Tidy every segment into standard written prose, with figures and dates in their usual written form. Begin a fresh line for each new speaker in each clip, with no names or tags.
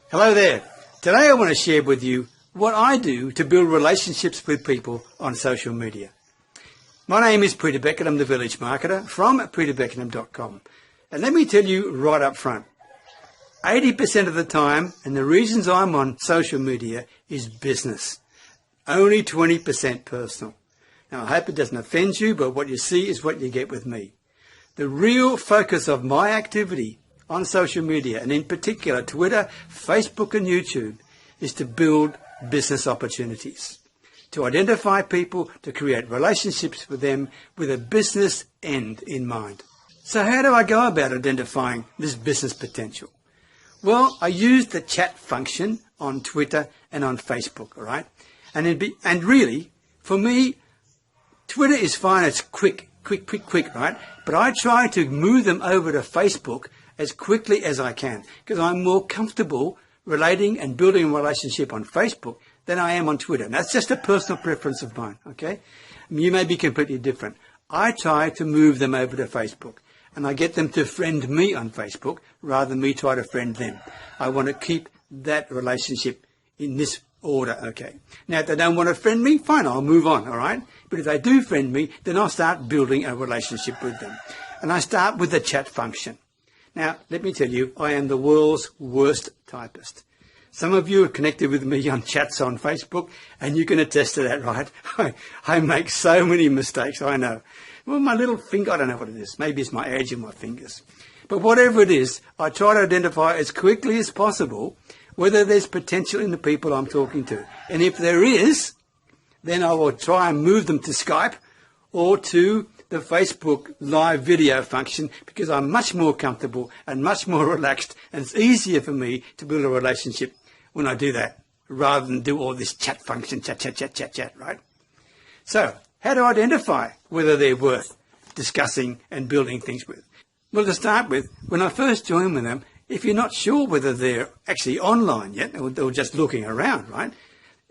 Hello there. Today I want to share with you what I do to build relationships with people on social media. My name is Peter Beckett. I'm the Village Marketer from peterbeckenham.com. And let me tell you right up front, 80% of the time, and the reasons I'm on social media is business. Only 20% personal. Now, I hope it doesn't offend you, but what you see is what you get with me. The real focus of my activity on social media, and in particular Twitter, Facebook and YouTube, is to build business opportunities, to identify people, to create relationships with them with a business end in mind. So how do I go about identifying this business potential? Well, I use the chat function on Twitter and on Facebook, all right? And really, for me, Twitter is fine. It's quick, right? But I try to move them over to Facebook as quickly as I can, because I'm more comfortable relating and building a relationship on Facebook than I am on Twitter. And that's just a personal preference of mine, okay? You may be completely different. I try to move them over to Facebook, and I get them to friend me on Facebook rather than me try to friend them. I want to keep that relationship in this order, okay? Now, if they don't want to friend me, fine, I'll move on, all right? But if they do friend me, then I'll start building a relationship with them. And I start with the chat function. Now, let me tell you, I am the world's worst typist. Some of you are connected with me on chats on Facebook, and you can attest to that, right? I make so many mistakes, I know. Well, my little finger, I don't know what it is. Maybe it's my age in my fingers. But whatever it is, I try to identify as quickly as possible whether there's potential in the people I'm talking to. And if there is, then I will try and move them to Skype or to the Facebook live video function, because I'm much more comfortable and much more relaxed, and it's easier for me to build a relationship when I do that rather than do all this chat function, chat, right? So how to identify whether they're worth discussing and building things with? Well, to start with, when I first join with them, if you're not sure whether they're actually online yet or just looking around, right,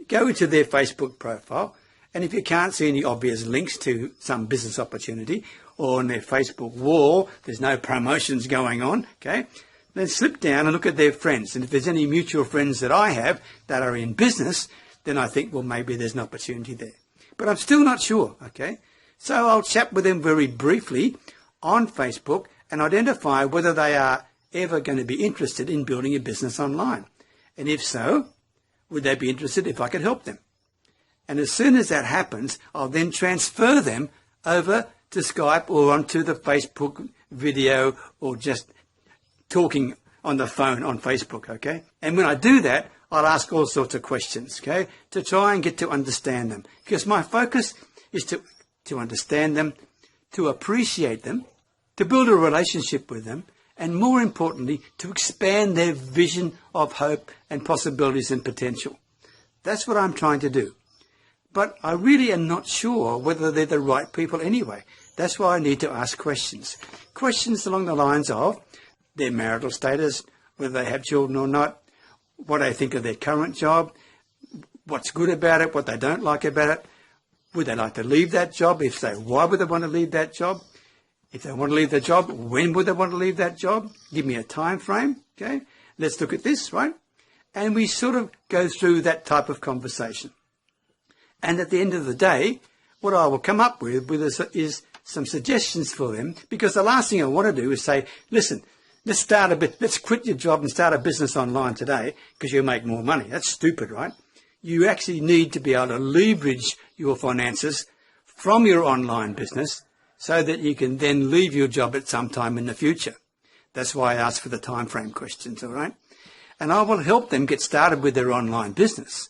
go to their Facebook profile. And if you can't see any obvious links to some business opportunity, or on their Facebook wall, there's no promotions going on, okay, then slip down and look at their friends. And if there's any mutual friends that I have that are in business, then I think, well, maybe there's an opportunity there. But I'm still not sure, okay? So I'll chat with them very briefly on Facebook and identify whether they are ever going to be interested in building a business online. And if so, would they be interested if I could help them? And as soon as that happens, I'll then transfer them over to Skype or onto the Facebook video or just talking on the phone on Facebook, okay? And when I do that, I'll ask all sorts of questions, okay, to try and get to understand them. Because my focus is to understand them, to appreciate them, to build a relationship with them, and more importantly, to expand their vision of hope and possibilities and potential. That's what I'm trying to do. But I really am not sure whether they're the right people anyway. That's why I need to ask questions. Questions along the lines of their marital status, whether they have children or not, what they think of their current job, what's good about it, what they don't like about it. Would they like to leave that job? If so, why would they want to leave that job? If they want to leave the job, when would they want to leave that job? Give me a time frame, okay? Let's look at this, right? And we sort of go through that type of conversation. And at the end of the day, what I will come up with is some suggestions for them, because the last thing I want to do is say, listen, let's quit your job and start a business online today because you'll make more money. That's stupid, right? You actually need to be able to leverage your finances from your online business so that you can then leave your job at some time in the future. That's why I asked for the time frame questions, all right? And I will help them get started with their online business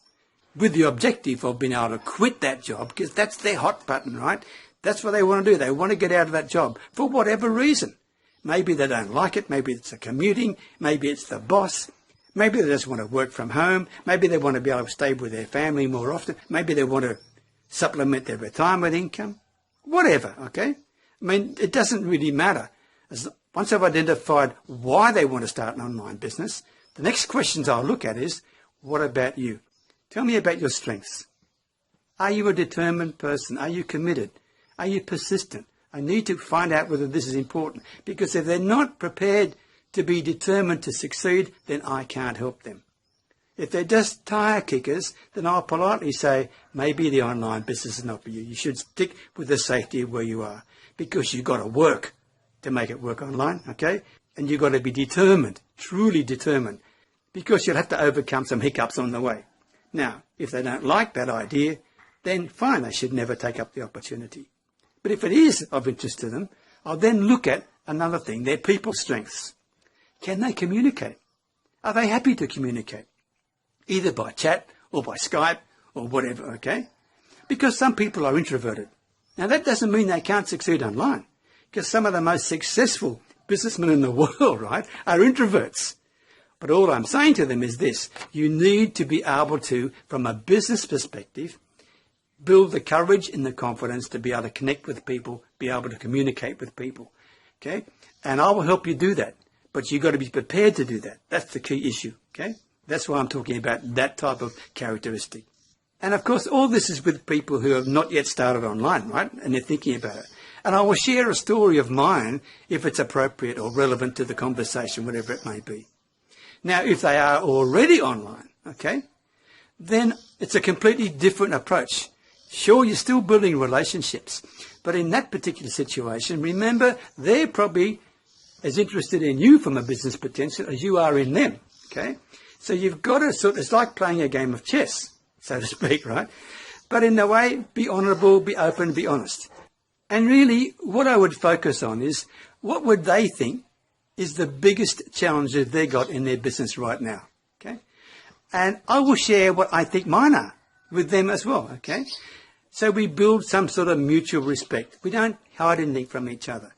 with the objective of being able to quit that job, because that's their hot button, right? That's what they want to do. They want to get out of that job for whatever reason. Maybe they don't like it. Maybe it's the commuting. Maybe it's the boss. Maybe they just want to work from home. Maybe they want to be able to stay with their family more often. Maybe they want to supplement their retirement income. Whatever, okay? I mean, it doesn't really matter. Once I've identified why they want to start an online business, the next questions I'll look at is, what about you? Tell me about your strengths. Are you a determined person? Are you committed? Are you persistent? I need to find out whether this is important, because if they're not prepared to be determined to succeed, then I can't help them. If they're just tire kickers, then I'll politely say, maybe the online business is not for you. You should stick with the safety of where you are, because you've got to work to make it work online, okay? And you've got to be determined, truly determined, because you'll have to overcome some hiccups on the way. Now, if they don't like that idea, then fine, they should never take up the opportunity. But if it is of interest to them, I'll then look at another thing, their people strengths. Can they communicate? Are they happy to communicate? Either by chat or by Skype or whatever, okay? Because some people are introverted. Now, that doesn't mean they can't succeed online, because some of the most successful businessmen in the world, right, are introverts. But all I'm saying to them is this: you need to be able to, from a business perspective, build the courage and the confidence to be able to connect with people, be able to communicate with people, okay? And I will help you do that, but you've got to be prepared to do that. That's the key issue, okay? That's why I'm talking about that type of characteristic. And of course, all this is with people who have not yet started online, right? And they're thinking about it. And I will share a story of mine if it's appropriate or relevant to the conversation, whatever it may be. Now, if they are already online, okay, then it's a completely different approach. Sure, you're still building relationships, but in that particular situation, remember, they're probably as interested in you from a business potential as you are in them, okay? So you've got to it's like playing a game of chess, so to speak, right? But in a way, be honourable, be open, be honest. And really, what I would focus on is, what would they think is the biggest challenge that they got in their business right now, okay? And I will share what I think mine are with them as well, okay? So we build some sort of mutual respect. We don't hide anything from each other.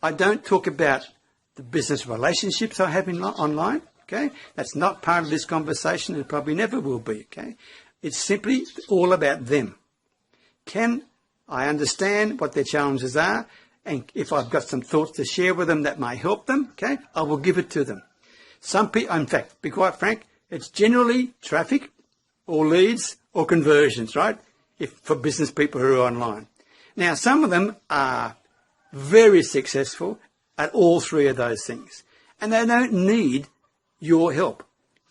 I don't talk about the business relationships I have online, okay? That's not part of this conversation and probably never will be, okay? It's simply all about them. Can I understand what their challenges are? And if I've got some thoughts to share with them that may help them, okay, I will give it to them. Some people, in fact, be quite frank, it's generally traffic or leads or conversions, right? For business people who are online. Now, some of them are very successful at all three of those things, and they don't need your help.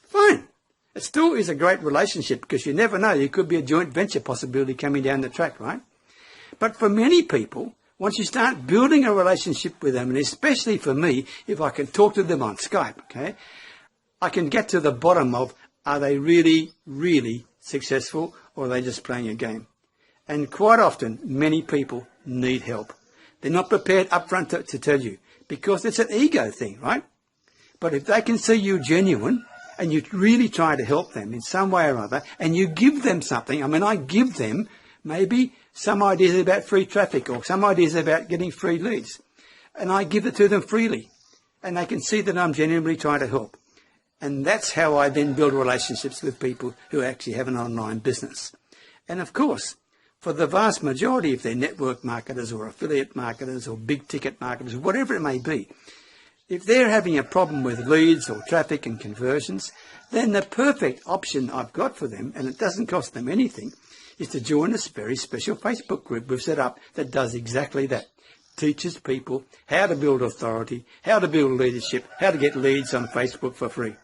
Fine. It still is a great relationship, because you never know, there could be a joint venture possibility coming down the track, right? But for many people, once you start building a relationship with them, and especially for me, if I can talk to them on Skype, okay, I can get to the bottom of, are they really, really successful, or are they just playing a game? And quite often, many people need help. They're not prepared upfront to tell you, because it's an ego thing, right? But if they can see you genuine, and you really try to help them in some way or other, and you give them something, I mean, I give them maybe some ideas about free traffic or some ideas about getting free leads, and I give it to them freely, and they can see that I'm genuinely trying to help. And that's how I then build relationships with people who actually have an online business. And of course, for the vast majority, if they're network marketers or affiliate marketers or big ticket marketers, whatever it may be, if they're having a problem with leads or traffic and conversions, then the perfect option I've got for them, and it doesn't cost them anything, is to join this very special Facebook group we've set up that does exactly that. Teaches people how to build authority, how to build leadership, how to get leads on Facebook for free.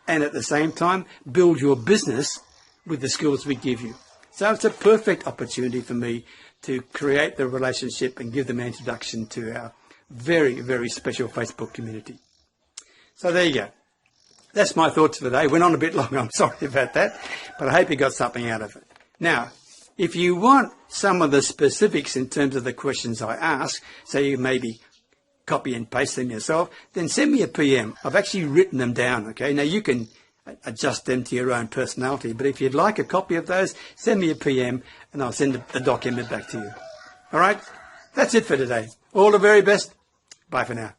And at the same time, build your business with the skills we give you. So it's a perfect opportunity for me to create the relationship and give them an introduction to our very, very special Facebook community. So there you go. That's my thoughts for today. Went on a bit long, I'm sorry about that, but I hope you got something out of it. Now, if you want some of the specifics in terms of the questions I ask, so you maybe copy and paste them yourself, then send me a PM. I've actually written them down, okay? Now, you can adjust them to your own personality, but if you'd like a copy of those, send me a PM and I'll send the document back to you. All right? That's it for today. All the very best. Bye for now.